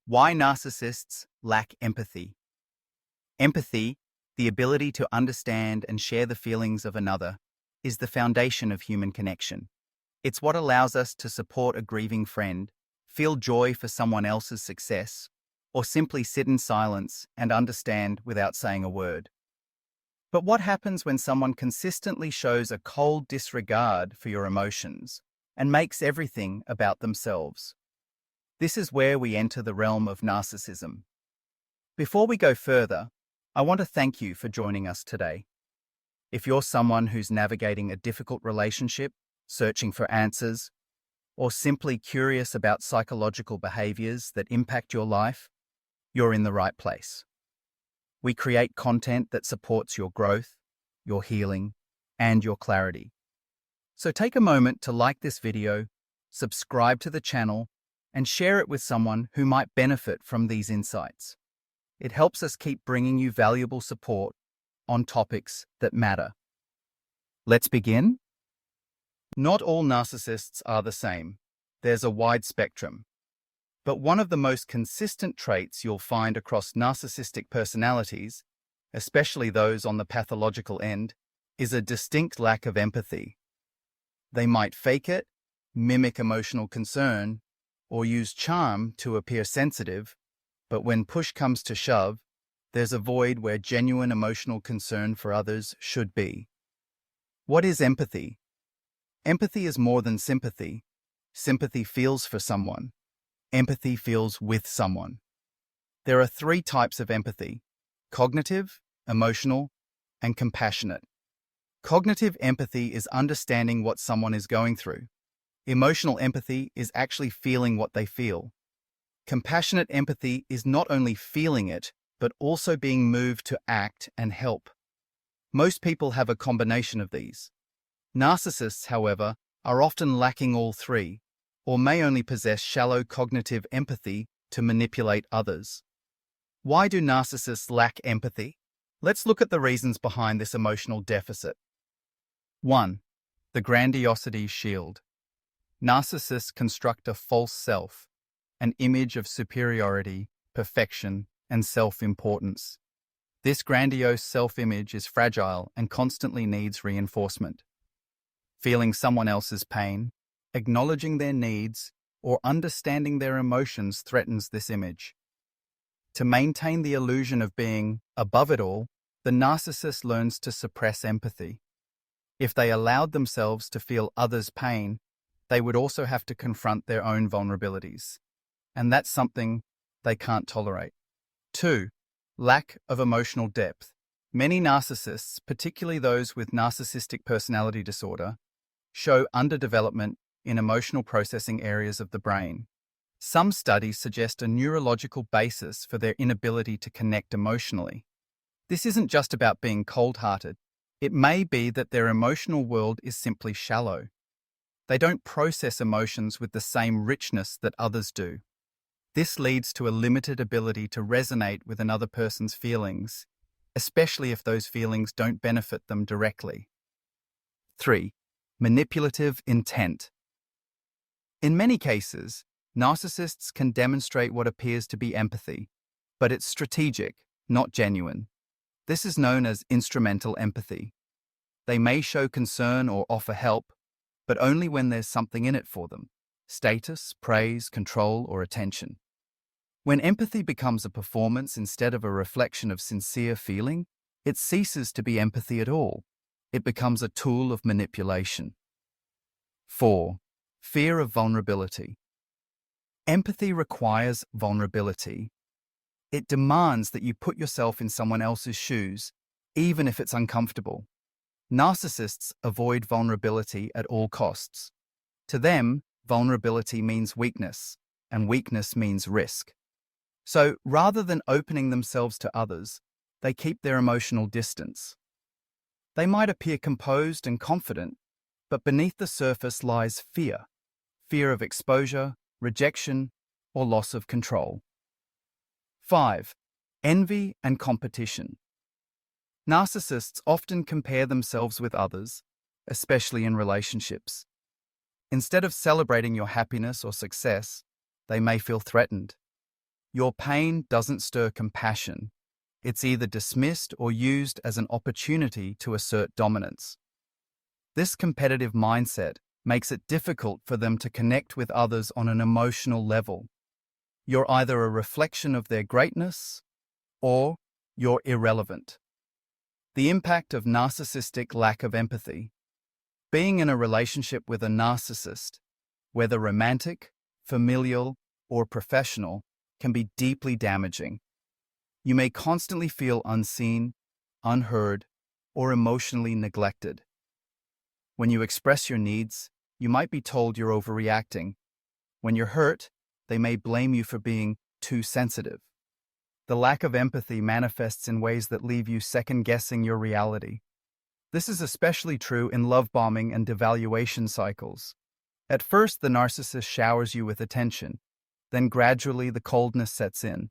Why narcissists lack empathy. Empathy, the ability to understand and share the feelings of another, is the foundation of human connection. It's what allows us to support a grieving friend, feel joy for someone else's success, or simply sit in silence and understand without saying a word. But what happens when someone consistently shows a cold disregard for your emotions and makes everything about themselves? This is where we enter the realm of narcissism. Before we go further, I want to thank you for joining us today. If you're someone who's navigating a difficult relationship, searching for answers, or simply curious about psychological behaviors that impact your life, you're in the right place. We create content that supports your growth, your healing, and your clarity. So take a moment to like this video, subscribe to the channel, and share it with someone who might benefit from these insights. It helps us keep bringing you valuable support on topics that matter. Let's begin. Not all narcissists are the same. There's a wide spectrum. But one of the most consistent traits you'll find across narcissistic personalities, especially those on the pathological end, is a distinct lack of empathy. They might fake it, mimic emotional concern, or use charm to appear sensitive, but when push comes to shove, there's a void where genuine emotional concern for others should be. What is empathy? Empathy is more than sympathy. Sympathy feels for someone. Empathy feels with someone. There are 3 types of empathy: cognitive, emotional, and compassionate. Cognitive empathy is understanding what someone is going through. Emotional empathy is actually feeling what they feel. Compassionate empathy is not only feeling it, but also being moved to act and help. Most people have a combination of these. Narcissists, however, are often lacking all 3, or may only possess shallow cognitive empathy to manipulate others. Why do narcissists lack empathy? Let's look at the reasons behind this emotional deficit. 1. The grandiosity shield. Narcissists construct a false self, an image of superiority, perfection, and self-importance. This grandiose self-image is fragile and constantly needs reinforcement. Feeling someone else's pain, acknowledging their needs, or understanding their emotions threatens this image. To maintain the illusion of being above it all, the narcissist learns to suppress empathy. If they allowed themselves to feel others' pain, they would also have to confront their own vulnerabilities. And that's something they can't tolerate. 2. Lack of emotional depth. Many narcissists, particularly those with narcissistic personality disorder, show underdevelopment in emotional processing areas of the brain. Some studies suggest a neurological basis for their inability to connect emotionally. This isn't just about being cold-hearted. It may be that their emotional world is simply shallow. They don't process emotions with the same richness that others do. This leads to a limited ability to resonate with another person's feelings, especially if those feelings don't benefit them directly. 3. Manipulative intent. In many cases, narcissists can demonstrate what appears to be empathy, but it's strategic, not genuine. This is known as instrumental empathy. They may show concern or offer help, but only when there's something in it for them: status, praise, control, or attention. When empathy becomes a performance instead of a reflection of sincere feeling, it ceases to be empathy at all. It becomes a tool of manipulation. 4. Fear of vulnerability. Empathy requires vulnerability. It demands that you put yourself in someone else's shoes, even if it's uncomfortable. Narcissists avoid vulnerability at all costs. To them, vulnerability means weakness, and weakness means risk. So, rather than opening themselves to others, they keep their emotional distance. They might appear composed and confident, but beneath the surface lies fear. Fear of exposure, rejection, or loss of control. 5. Envy and competition. Narcissists often compare themselves with others, especially in relationships. Instead of celebrating your happiness or success, they may feel threatened. Your pain doesn't stir compassion. It's either dismissed or used as an opportunity to assert dominance. This competitive mindset makes it difficult for them to connect with others on an emotional level. You're either a reflection of their greatness or you're irrelevant. The impact of narcissistic lack of empathy. Being in a relationship with a narcissist, whether romantic, familial, or professional, can be deeply damaging. You may constantly feel unseen, unheard, or emotionally neglected. When you express your needs, you might be told you're overreacting. When you're hurt, they may blame you for being too sensitive. The lack of empathy manifests in ways that leave you second-guessing your reality. This is especially true in love bombing and devaluation cycles. At first, the narcissist showers you with attention. Then gradually the coldness sets in.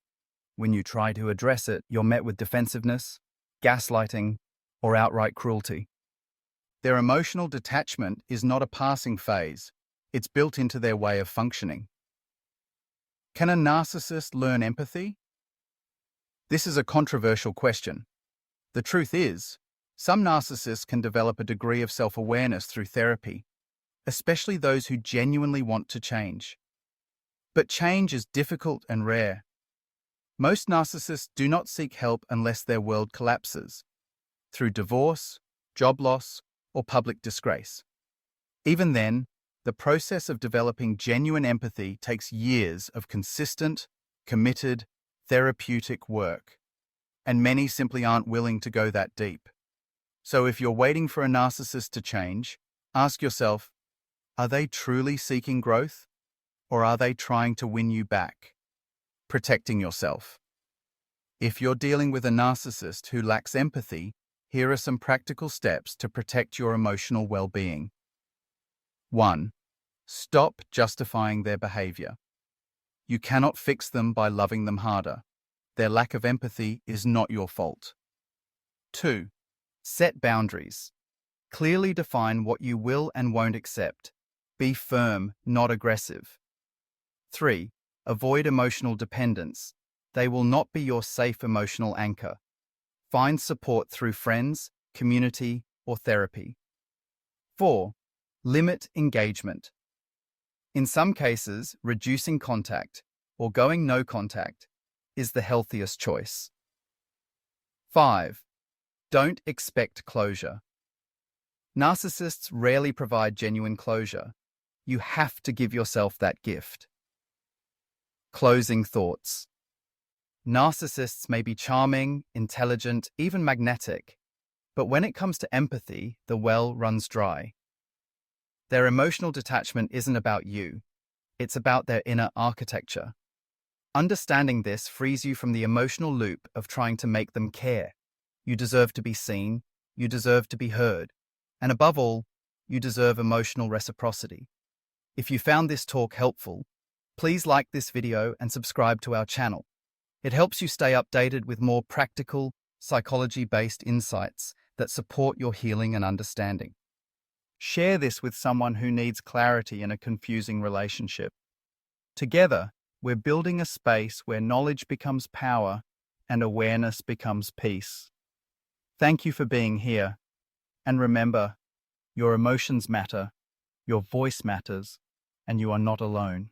When you try to address it, you're met with defensiveness, gaslighting, or outright cruelty. Their emotional detachment is not a passing phase. It's built into their way of functioning. Can a narcissist learn empathy? This is a controversial question. The truth is, some narcissists can develop a degree of self-awareness through therapy, especially those who genuinely want to change. But change is difficult and rare. Most narcissists do not seek help unless their world collapses, through divorce, job loss, or public disgrace. Even then, the process of developing genuine empathy takes years of consistent, committed, therapeutic work, and many simply aren't willing to go that deep. So if you're waiting for a narcissist to change, ask yourself, are they truly seeking growth, or are they trying to win you back? Protecting yourself. If you're dealing with a narcissist who lacks empathy, here are some practical steps to protect your emotional well-being. 1. Stop justifying their behavior. You cannot fix them by loving them harder. Their lack of empathy is not your fault. 2. Set boundaries. Clearly define what you will and won't accept. Be firm, not aggressive. 3. Avoid emotional dependence. They will not be your safe emotional anchor. Find support through friends, community, or therapy. 4. Limit engagement. In some cases, reducing contact or going no contact is the healthiest choice. 5. Don't expect closure. Narcissists rarely provide genuine closure. You have to give yourself that gift. Closing thoughts. Narcissists may be charming, intelligent, even magnetic, but when it comes to empathy, the well runs dry. Their emotional detachment isn't about you. It's about their inner architecture. Understanding this frees you from the emotional loop of trying to make them care. You deserve to be seen, you deserve to be heard, and above all, you deserve emotional reciprocity. If you found this talk helpful, please like this video and subscribe to our channel. It helps you stay updated with more practical, psychology-based insights that support your healing and understanding. Share this with someone who needs clarity in a confusing relationship. Together, we're building a space where knowledge becomes power and awareness becomes peace. Thank you for being here. And remember, your emotions matter, your voice matters, and you are not alone.